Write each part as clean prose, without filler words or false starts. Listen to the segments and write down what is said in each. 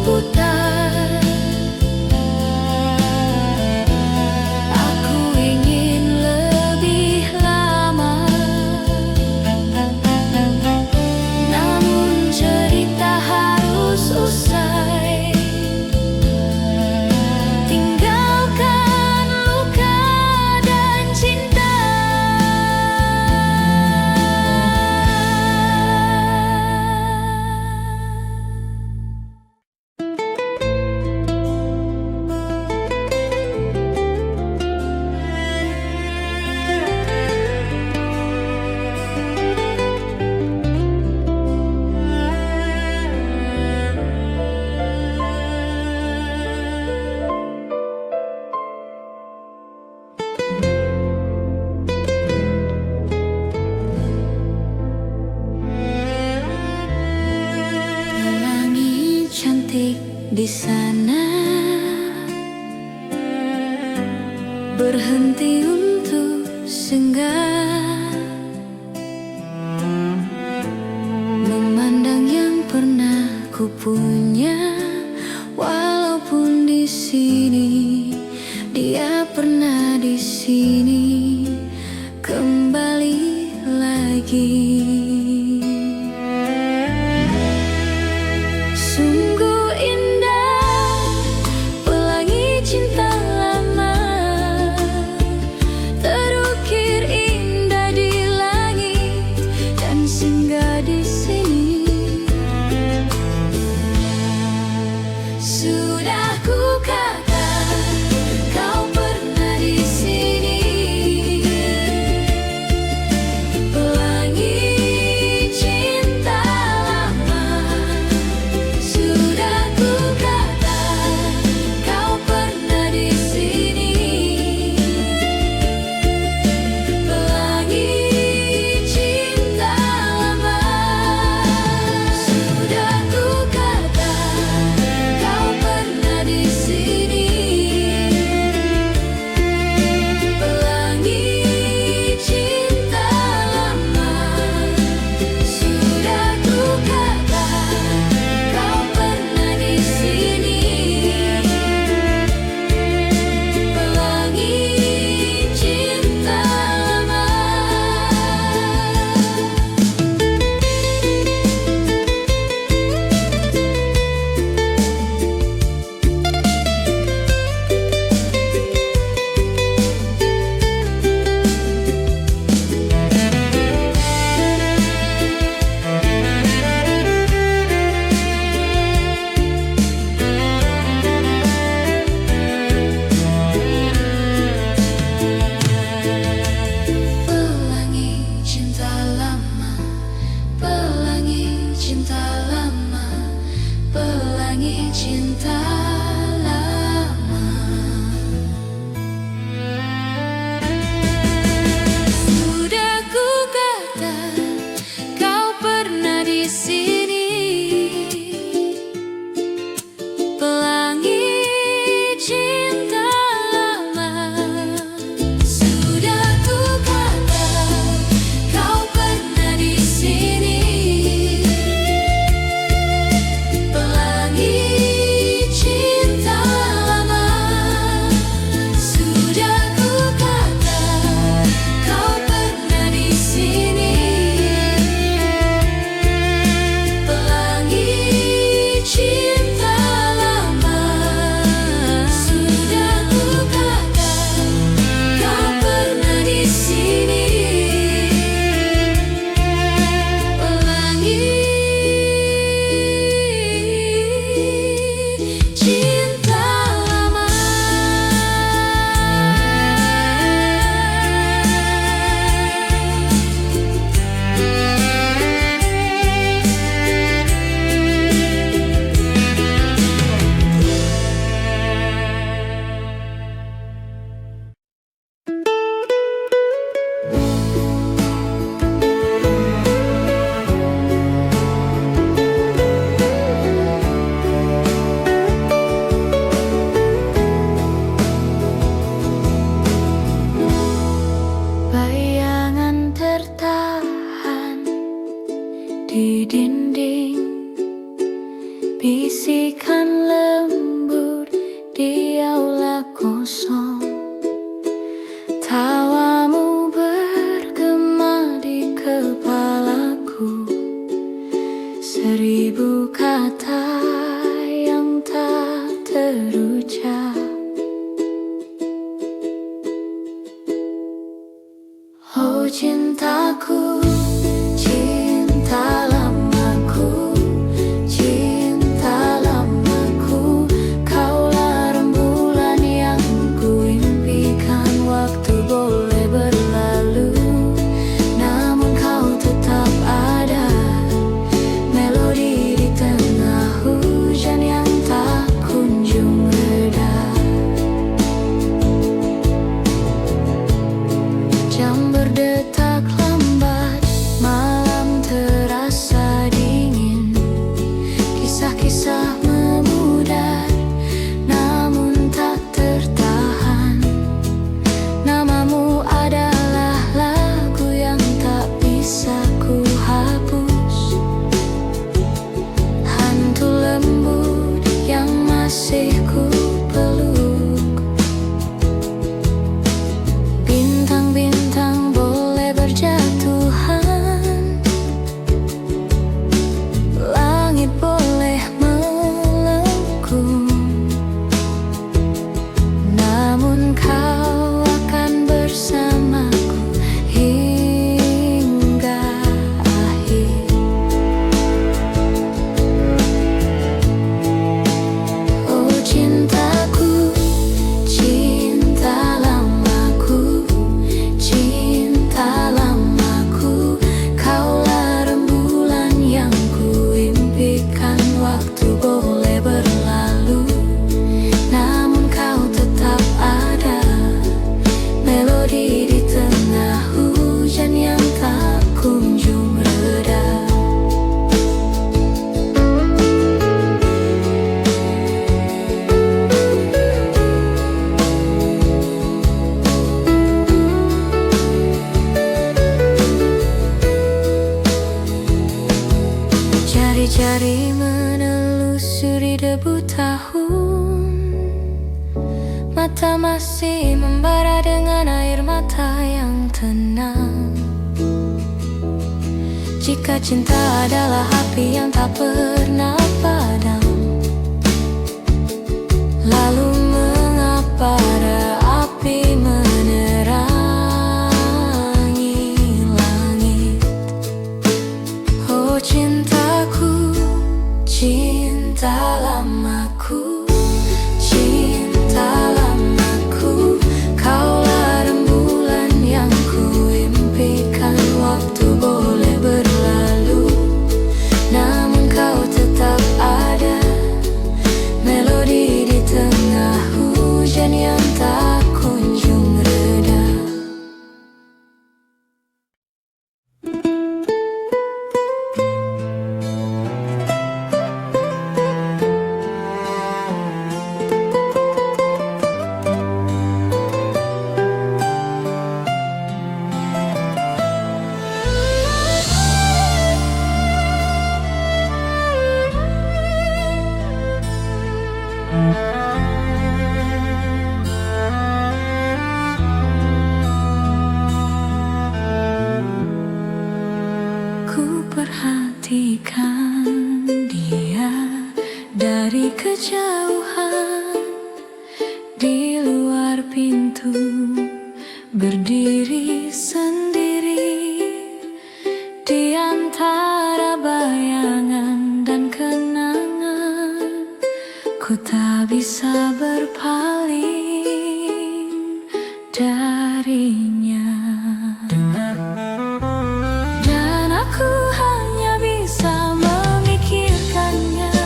berputar. Aku ingin lebih lama, namun cerita harus usai. Tinggalkan luka dan cinta. Pelangi cantik di sana berhenti untuk singgah, memandang yang pernah ku punya. Walaupun di sini dia pernah di sini kembali lagi. Sungguh indah pelangi cinta lama, terukir indah di langit dan singgah di sini. Sudah ku katakan kau pernah di sini. Pelangi cinta lama. Sudah ku katakan kau pernah di sini. Pelangi cinta lama. Sudah ku katakan kau pernah di sini. Pelangi cinta lama. Sudah ku katakan kau pernah di sini. Pelangi cinta lama. Pelangi cinta lama, pelangi cinta lama, pelangi cinta lama. Sudah ku katakan kau pernah di sini. Pelangi cinta lama. Sudah ku katakan kau pernah di sini. Pelangi cinta berucap, oh cintaku, cinta lamaku, cinta lamaku, kaulah rembulan yang kuimpikan. Waktu boleh berlalu, namun kau tetap ada, melodi di tengah hujan yang tak kunjung reda. Jam berdetak lambat, malam terasa dingin. Kisah-kisah memudar, namun tak tertahan. Namamu adalah lagu yang tak bisa ku hapus. Hantu lembut yang masih ku peluk. Bintang-bintang boleh berjatuhan, langit boleh melengkung, namun kau akan bersamaku hingga akhir. Oh cintaku, cinta lamaku, cinta lamaku, kaulah rembulan yang kuimpikan. Waktu boleh berlalu, namun kau tetap ada, melodi di tengah hujan yang tak kunjung reda. Jari-jari menelusuri debu tahun, mata masih membara dengan air mata yang tenang. Jika cinta adalah api yang tak pernah padam, lalu mengapa ada api menerangi langit? Oh cintaku, cinta lamaku, cinta lamaku, kaulah rembulan yang kuimpikan. Waktu boleh berlalu, namun kau tetap ada, melodi di tengah hujan yang tak kunjung reda. Ku perhatikan dia dari kejauhan, di luar pintu berdiri sendiri, di antara bayangan dan kenangan. Ku tak bisa berpaling darinya, dan aku hanya bisa memikirkannya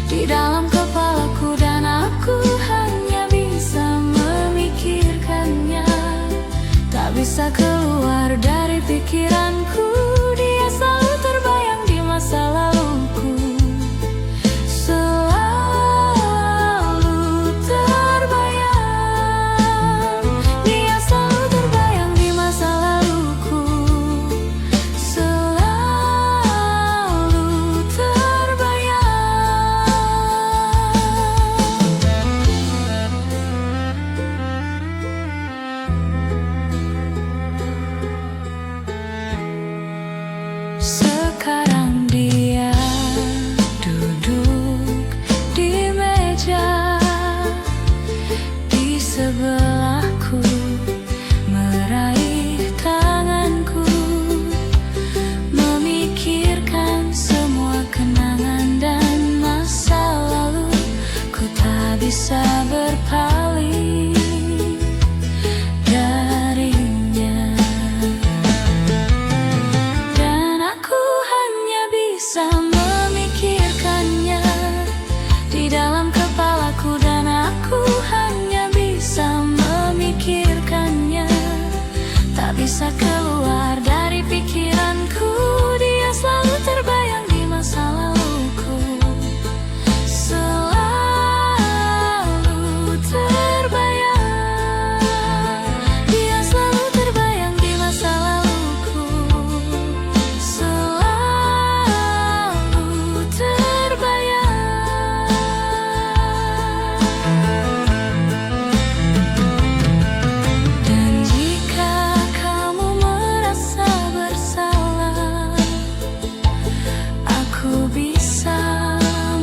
di dalam kepalaku, dan aku hanya bisa memikirkannya, tak bisa keluar dari pikiranku. Dia selalu terbayang di masa laluku, selalu terbayang. Dia selalu terbayang di bisa berpaling darinya, dan aku hanya bisa memikirkannya di dalam kepalaku, dan aku hanya bisa memikirkannya, tak bisa keluar dari pikiranku. Dia selalu terbayang di masa laluku, selalu terbayang. Dia selalu terbayang di masa laluku, selalu terbayang. Dan jika kamu merasa bersalah, aku bisa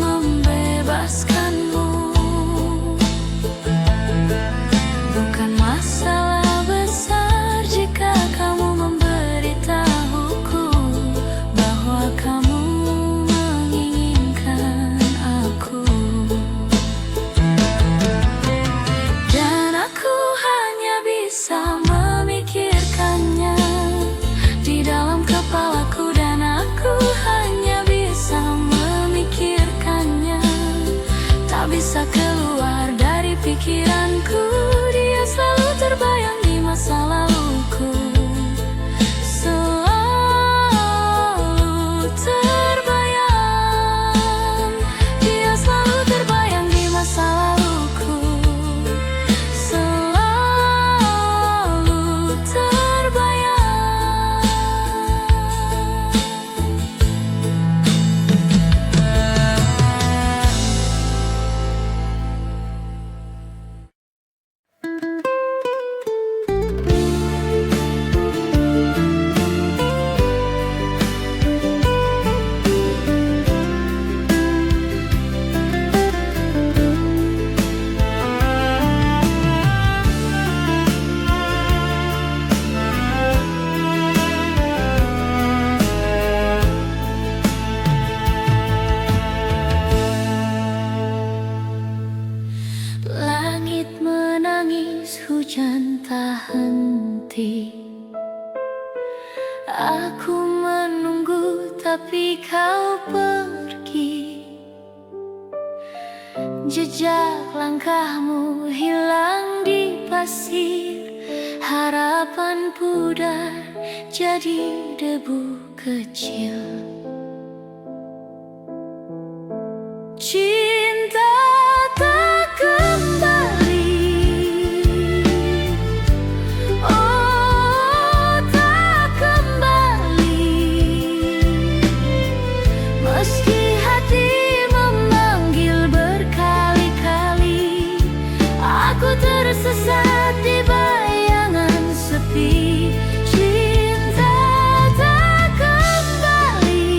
membebaskanmu. Bukan masalah besar jika kamu memberitahuku bahwa kamu menginginkan aku, dan aku hanya bisa memikirkannya di dalam kepalaku, dan aku hanya bisa memikirkannya, tak bisa keluar dari pikiranku. Dia selalu terbayang di masa laluku, selalu terbayang. Dia selalu terbayang di masa laluku, selalu terbayang. Langit menangis, hujan tak henti. Aku menunggu tapi kau pergi. Jejak langkahmu hilang di pasir. Harapan pudar jadi debu kecil. Cinta tak kembali, oh tak kembali. Meski hati memanggil berkali-kali, aku tersesat di bayangan sepi. Cinta tak kembali,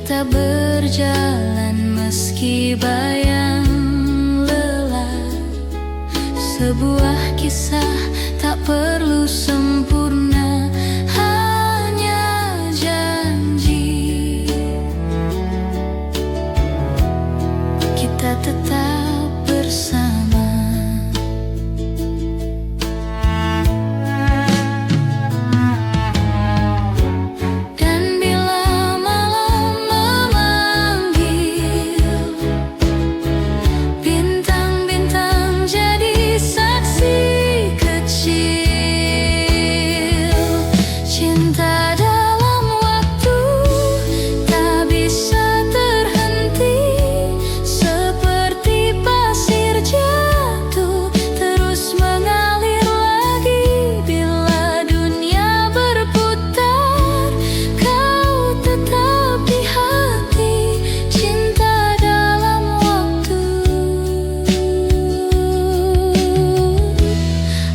Kita berjalan meski bayang lelah. Sebuah kisah tak perlu sempurna, hanya janji kita tetap bersama. Dan bila malam memanggil, bintang-bintang jadi saksi kecil. Cinta dalam waktu tak bisa terhenti, seperti pasir jatuh terus mengalir lagi. Bila dunia berputar, kau tetap di hati. Cinta dalam waktu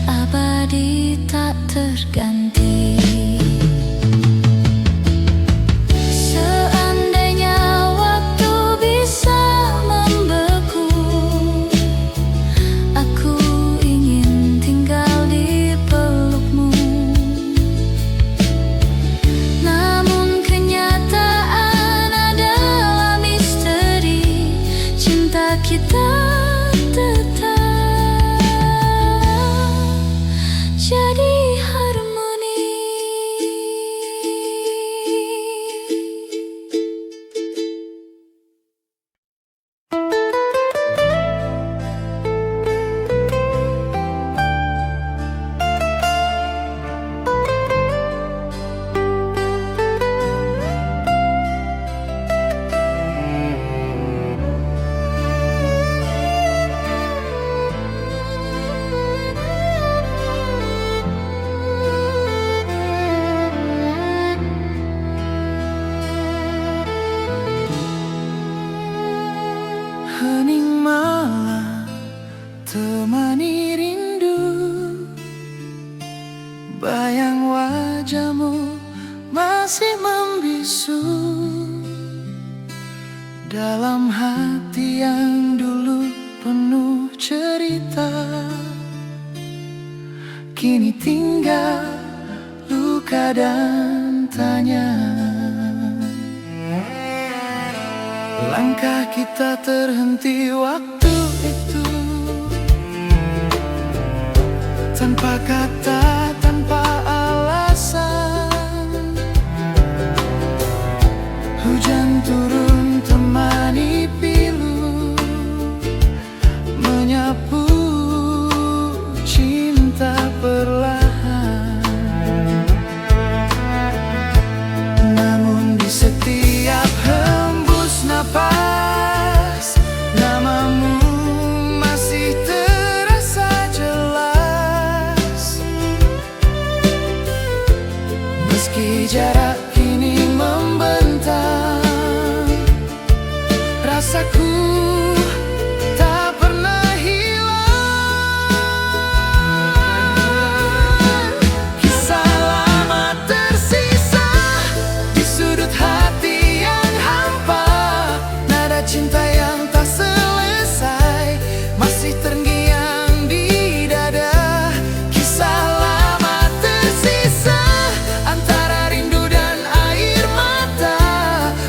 abadi tak terganti. Seandainya waktu bisa membeku, aku ingin tinggal di pelukmu. Namun kenyataan adalah misteri, cinta kita tetap jadi harmoni. Hening malam temani rindu, bayang wajahmu masih membisu dalam hati yang dulu penuh cerita. Kini tinggal luka dan tanya. Langkah kita terhenti waktu itu, tanpa kata, tanpa alasan. Hujan turun temani pilu, menyapu cinta perlahan. Namun di setiap hembus napas, namamu masih terasa jelas. Meski jarak kini membentang, rasaku tak pernah hilang. Kisah lama tersisa di sudut hati yang hampa, nada cinta yang tak selesai masih terngiang di dada. Kisah lama tersisa antara rindu dan air mata.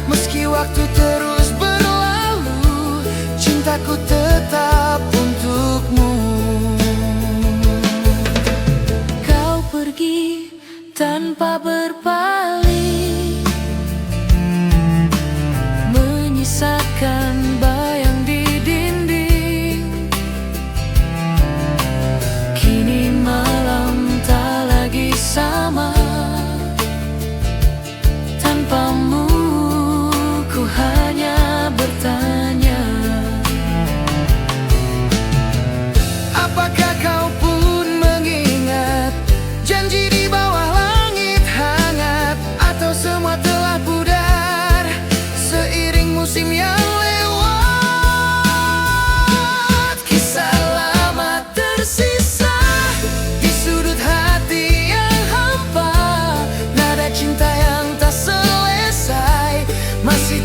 Meski waktu terus berlalu, cintaku tetap untukmu. Kau pergi tanpa berpaling, menyisakan bayang di dinding. Kini malam tak lagi sama, tanpamu ku hanya bertanya. Apakah kau pun mengingat janji di bawah langit hangat, atau semua telah pudar seiring musim yang lewat? Kisah lama tersisa di sudut hati yang hampa, nada cinta yang tak selesai masih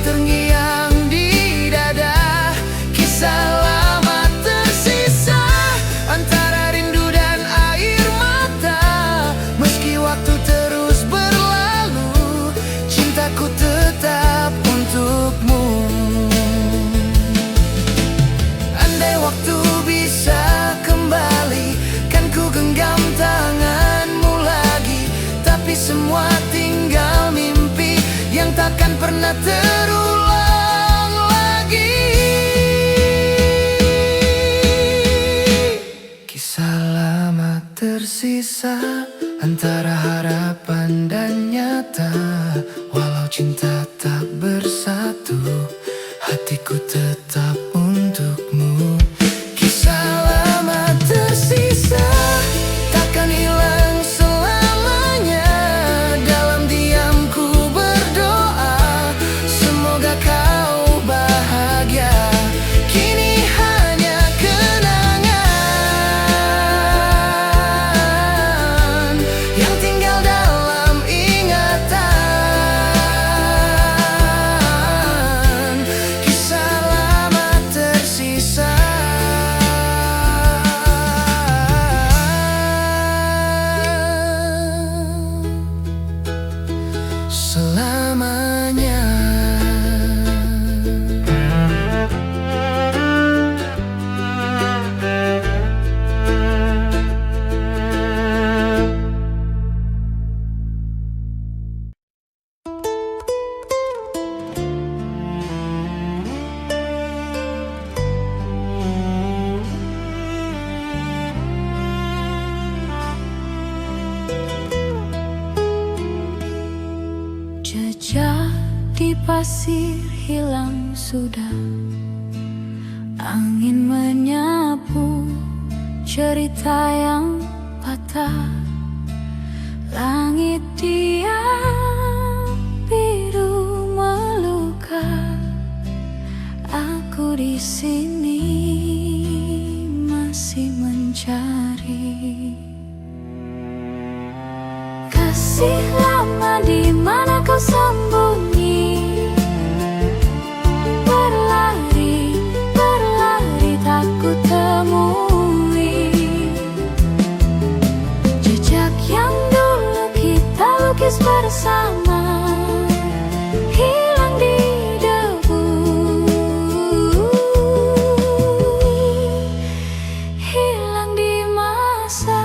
takkan pernah terulang lagi. Kisah lama tersisa antara harapan dan nyata. Walau cinta tak bersatu, hatiku tetap untukmu. Kisah lama tersisa takkan hilang selamanya. Dalam diamku berdoa, semoga kau bahagia. Kini hanya kenangan yang tinggal dalam ingatan. Kisah lama tersisa selamanya. Jejak di pasir hilang sudah, angin menyapu cerita yang patah. Langit diam biru meluka, aku di sini masih mencari. Kasih lama, di mana kau sembunyi? Berlari, berlari tak ku temui. Jejak yang dulu kita lukis bersama, hilang di debu, hilang di masa.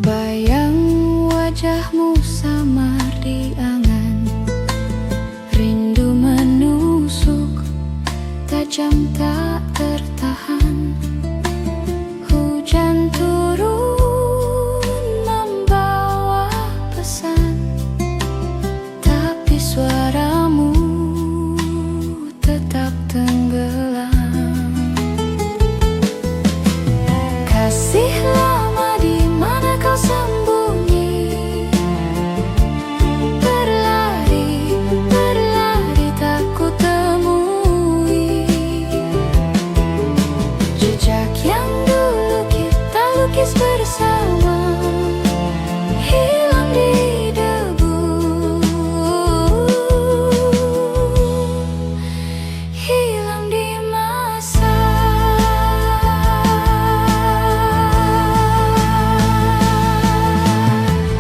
Bayang wajahmu samar di angan, rindu menusuk tajam tak tertahan. Hujan turun membawa pesan, tapi suaramu tetap tenggelam. Kasih lama, di mana kau sembunyi? Berlari, berlari tak ku temui. Jejak yang dulu kita lukis bersama, hilang di debu, hilang di masa.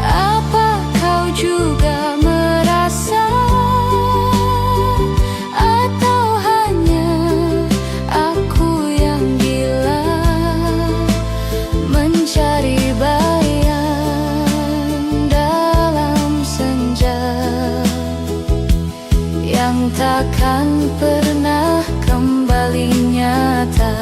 Apa kau juga merasa, atau hanya aku yang gila mencari bayang dalam senja yang takkan pernah kembali nyata.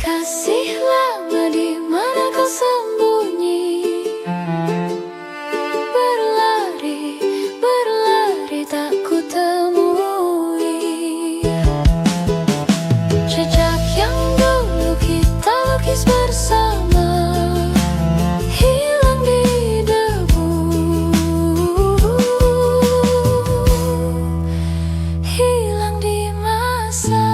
Kasih lama, di mana kau sembunyi? Berlari, berlari tak ku temui. Jejak yang dulu kita lukis bersama, hilang di debu, hilang di masa.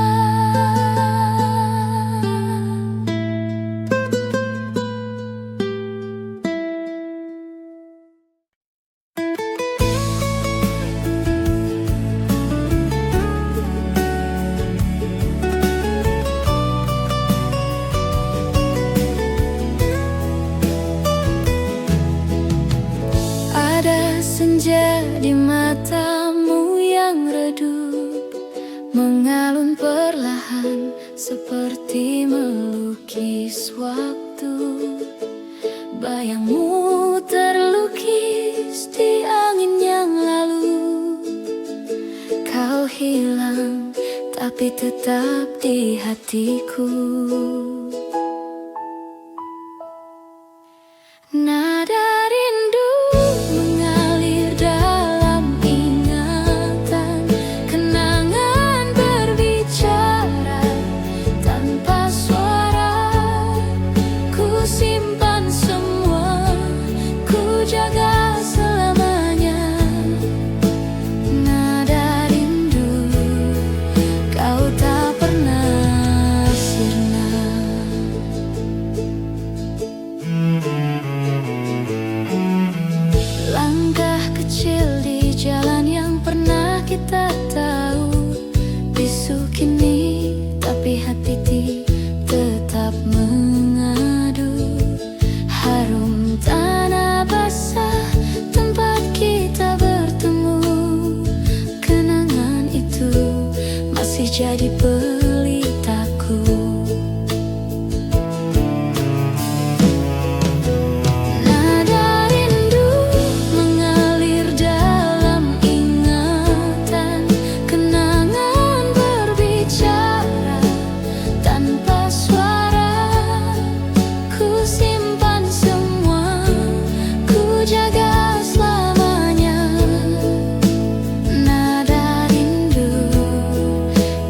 Kenangan seperti melukis waktu, bayangmu terlukis di angin yang lalu. Kau hilang tapi tetap di hatiku. Nada rindu mengalir dalam ingatan, kenangan berbicara tanpa suara. Ku simpan semua, ku jaga selamanya. Nada rindu, kau tak pernah sirna. Langkah kecil di jalan yang pernah kita tahu, bisu kini tapi hati tetap mengadu. Harum tanah basah tempat kita bertemu, kenangan itu masih jadi pelitaku. Nada rindu mengalir dalam ingatan, kenangan berbicara tanpa suara. Ku simpan semua, ku jaga selamanya. Nada rindu,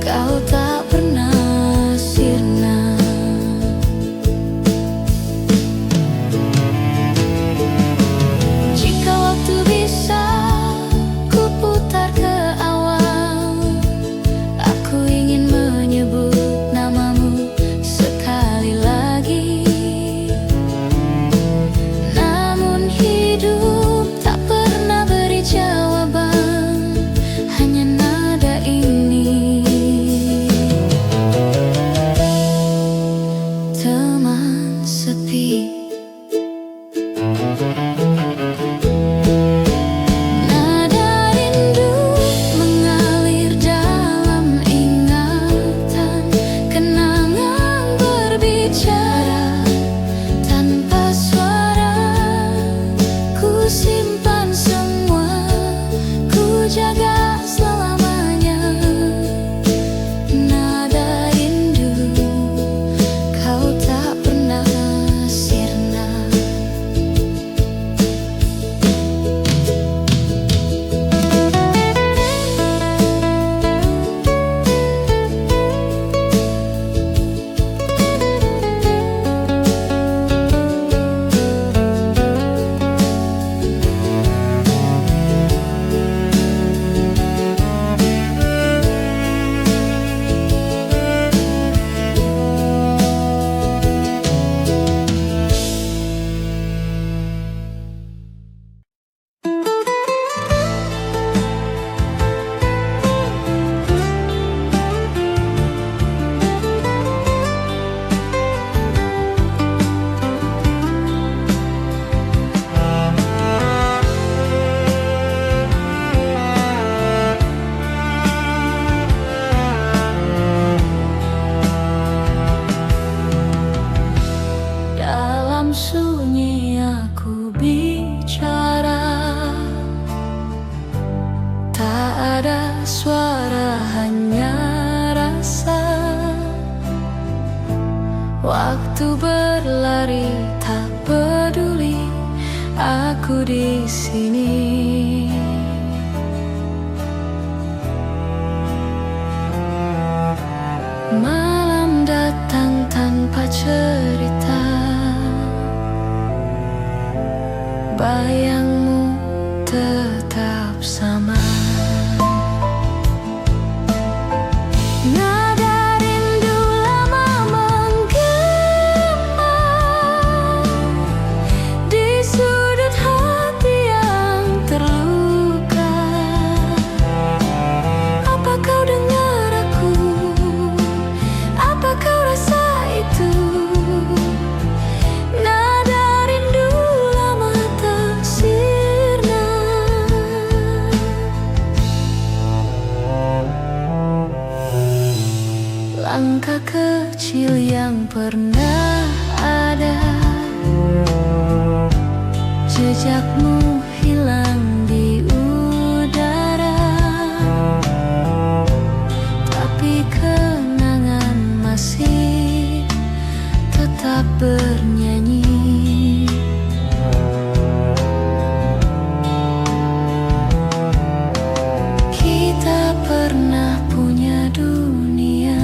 kau tak pernah sirna. Jika waktu bisa ku putar ke awal, aku ingin menyebut namamu sekali lagi. Namun hidup tak pernah beri jawaban, hanya nada ini. Teman sepi, nada rindu mengalir dalam ingatan, kenangan berbicara tanpa suara. Ku simpan semua, ku jaga selamanya. Nada rindu, kau tak pernah sirna. Dalam sunyi aku bicara, tak ada suara, hanya rasa. Waktu berlari tak peduli, aku di sini. Malam datang tanpa cerita, bayangmu tetap sama. Nada rindu lama menggema di sudut hati yang terluka. Apa kau dengar aku? Apa kau rasa itu? Nada rindu lama tersisa. langkah kecil yang pernah ada. Jejakmu hilang di udara, tapi kenangan masih tetap bernyanyi. Kita pernah punya dunia,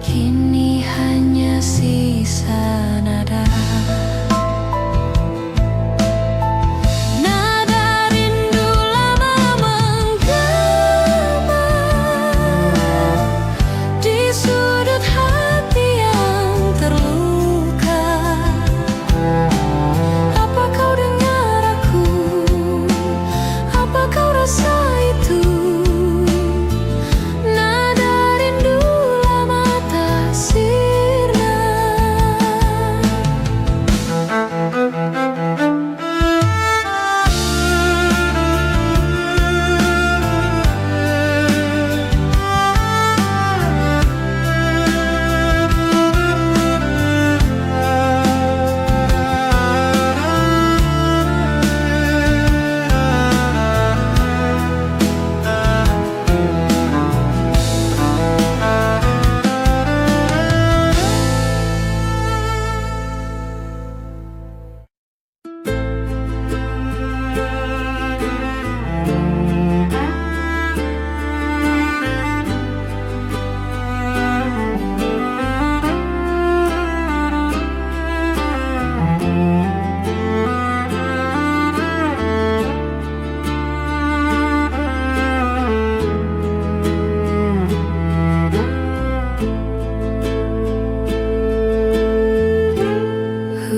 kini hanya sisa nada. Nada rindu lama menggema di sudut hati yang terluka. Apa kau dengar aku? Apa kau rasa itu? Nada rindu lama tak sirna.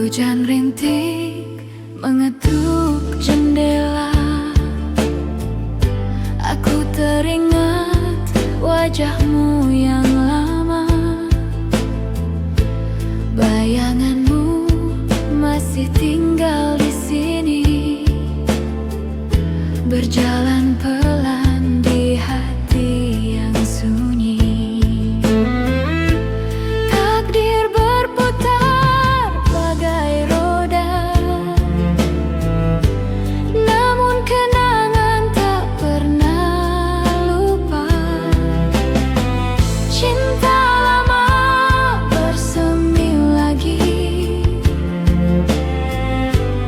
Hujan rintik mengetuk jendela. Aku teringat wajahmu yang lama. Bayanganmu masih tinggal di sini, berjalan pelan di hati yang sunyi. Takdir berputar bagai roda, namun kenangan tak pernah lupa. Cinta lama bersemi lagi,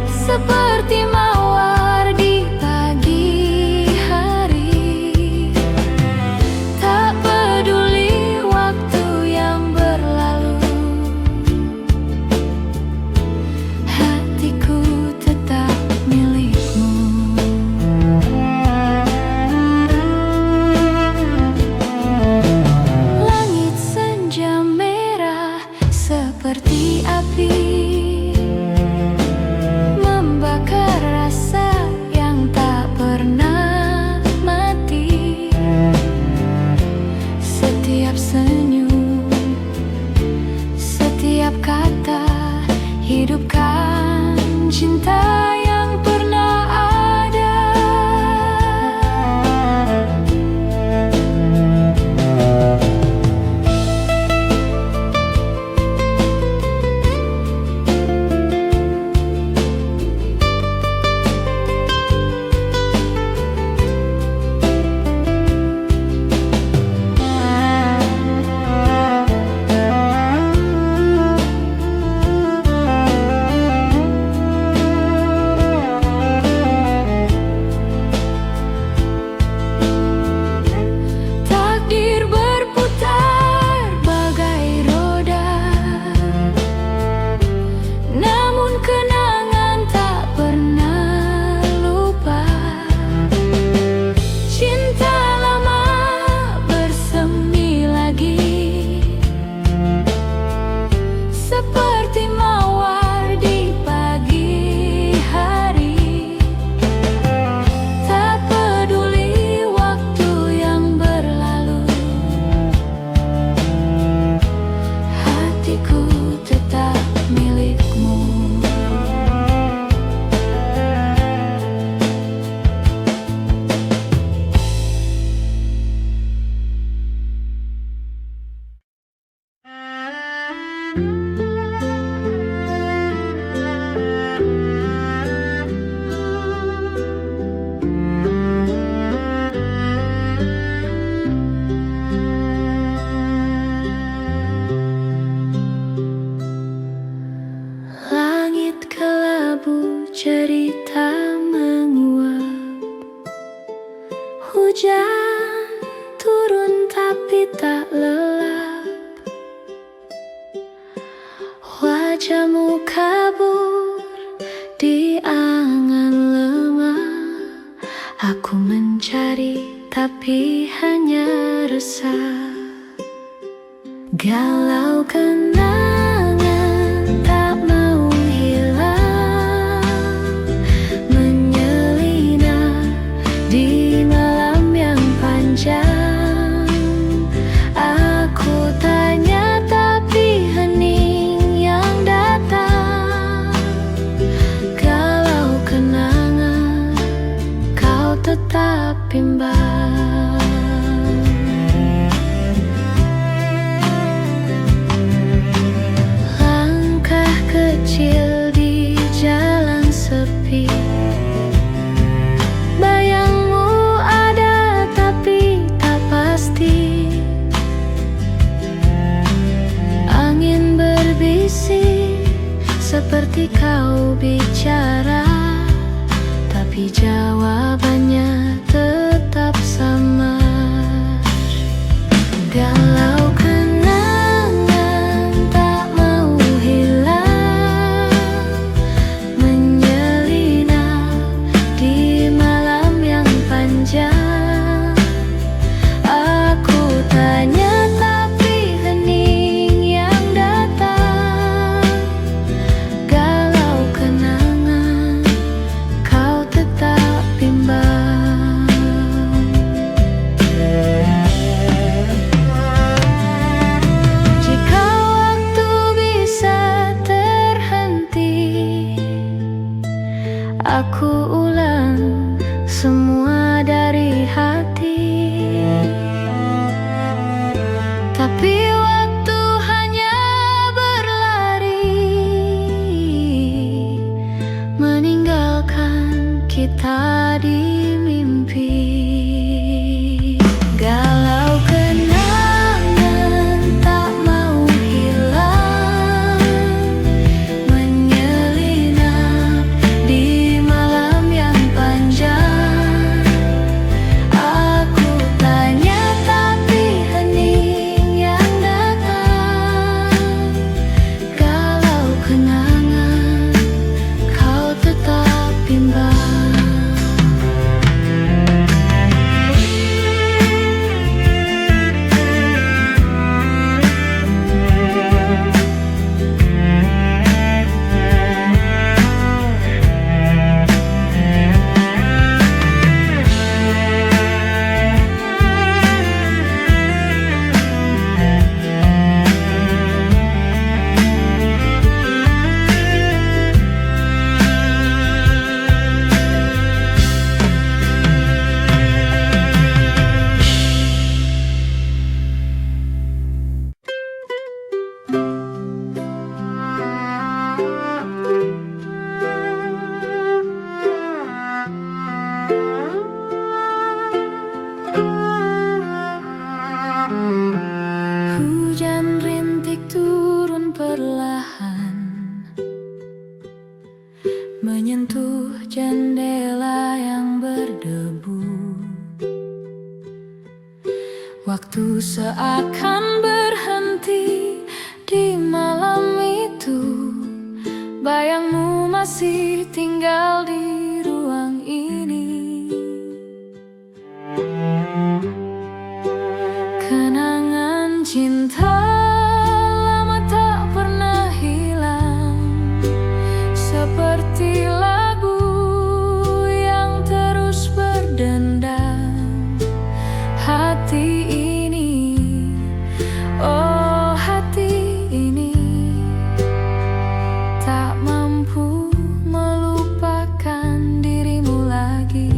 seperti mawar di pagi hari. Tak peduli waktu yang berlalu, hatiku tetap milikmu. Langit senja merah seperti api, membakar rasa yang tak pernah mati. Setiap senyum, setiap kata, hidupkan cinta yang pernah ada. tapi hanya resah. Galau kenangan tak mau hilang, menyelinap di malam yang panjang. Aku tanya tapi hening yang datang. Galau kenangan kau tetap bimbang. Kecil di jalan sepi, bayangmu ada tapi tak pasti. Angin berbisik seperti kau bicara, tapi jawabannya tetap sama. Galau aku ulang semua dari hati, tapi waktu hanya berlari, meninggalkan kita di mimpi. Galau kenangan tak mau hilang, menyelinap di malam yang panjang. Aku tanya tapi hening yang datang. Galau kenangan kau tetap bimbang. Hujan rintik turun perlahan, menyentuh jendela yang berdebu. Waktu seakan berhenti di malam itu, bayangmu masih tinggal di ruang ini. Kenangan cinta lama tak pernah hilang, seperti lagu yang terus berdendam. Hati ini, oh hati ini, tak mampu melupakan dirimu lagi.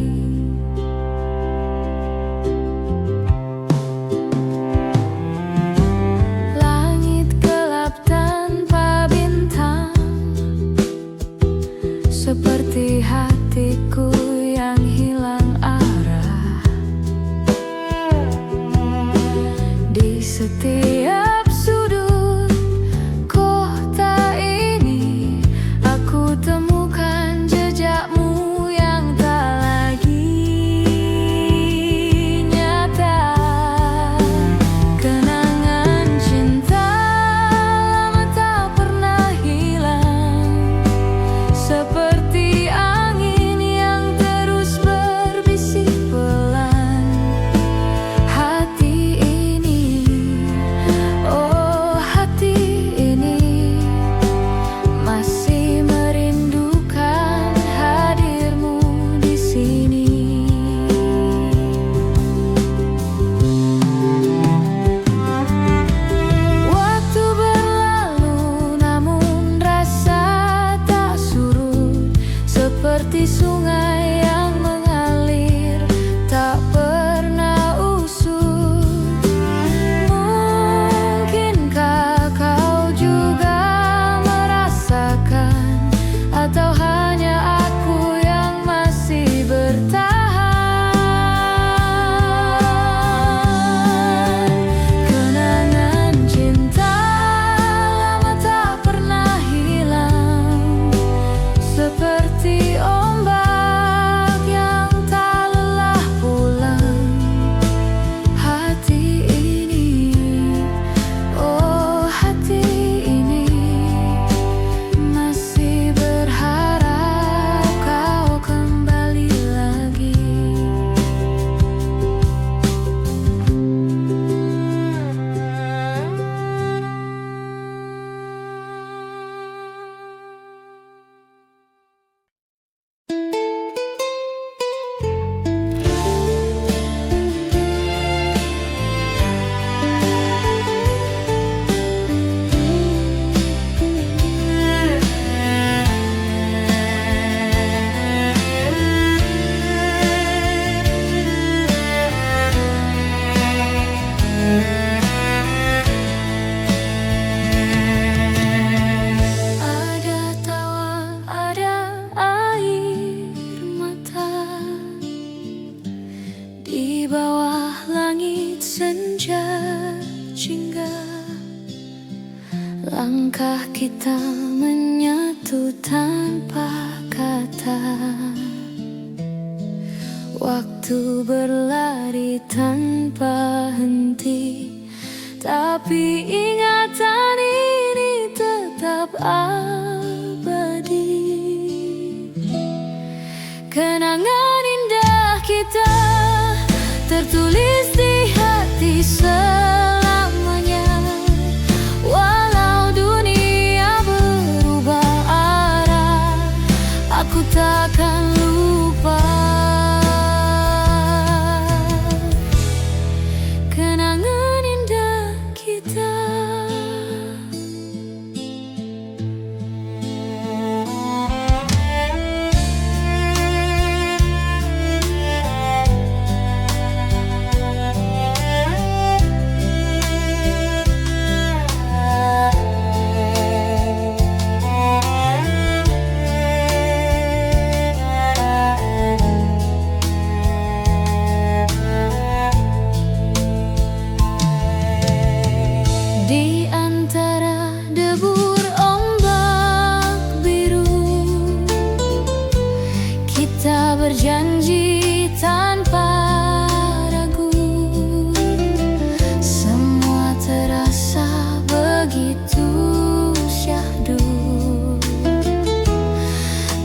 Langkah kita menyatu tanpa kata. Waktu berlari tanpa henti, tapi ingatan ini tetap abadi. Kenangan indah kita tertulis di hati selamanya. Walau dunia berubah arah, aku takkan lupa kenangan indah kita. Di antara debur ombak biru, kita berjanji tanpa ragu. Semua terasa begitu syahdu,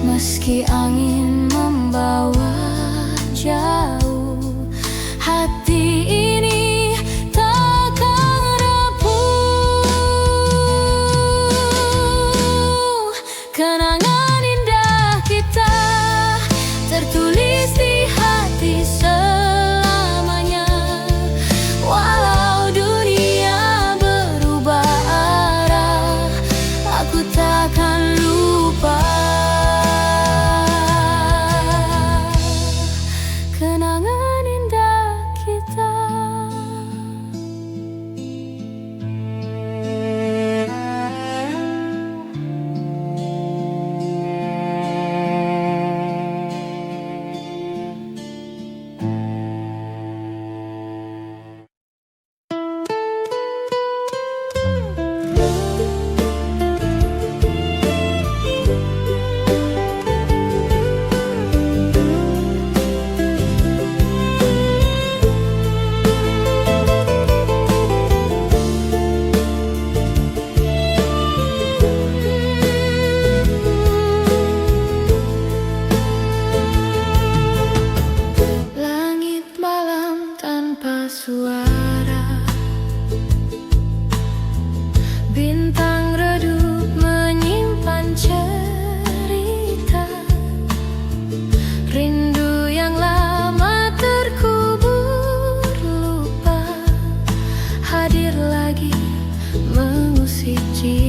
meski angin membawa jauh. Hati ini kenangan indah kita tertulis di hati selamanya. Walau dunia berubah arah, aku takkan lupa kenangan indah kita. Suara bintang redup menyimpan cerita, rindu yang lama terkubur lupa, hadir lagi mengusik jiwa.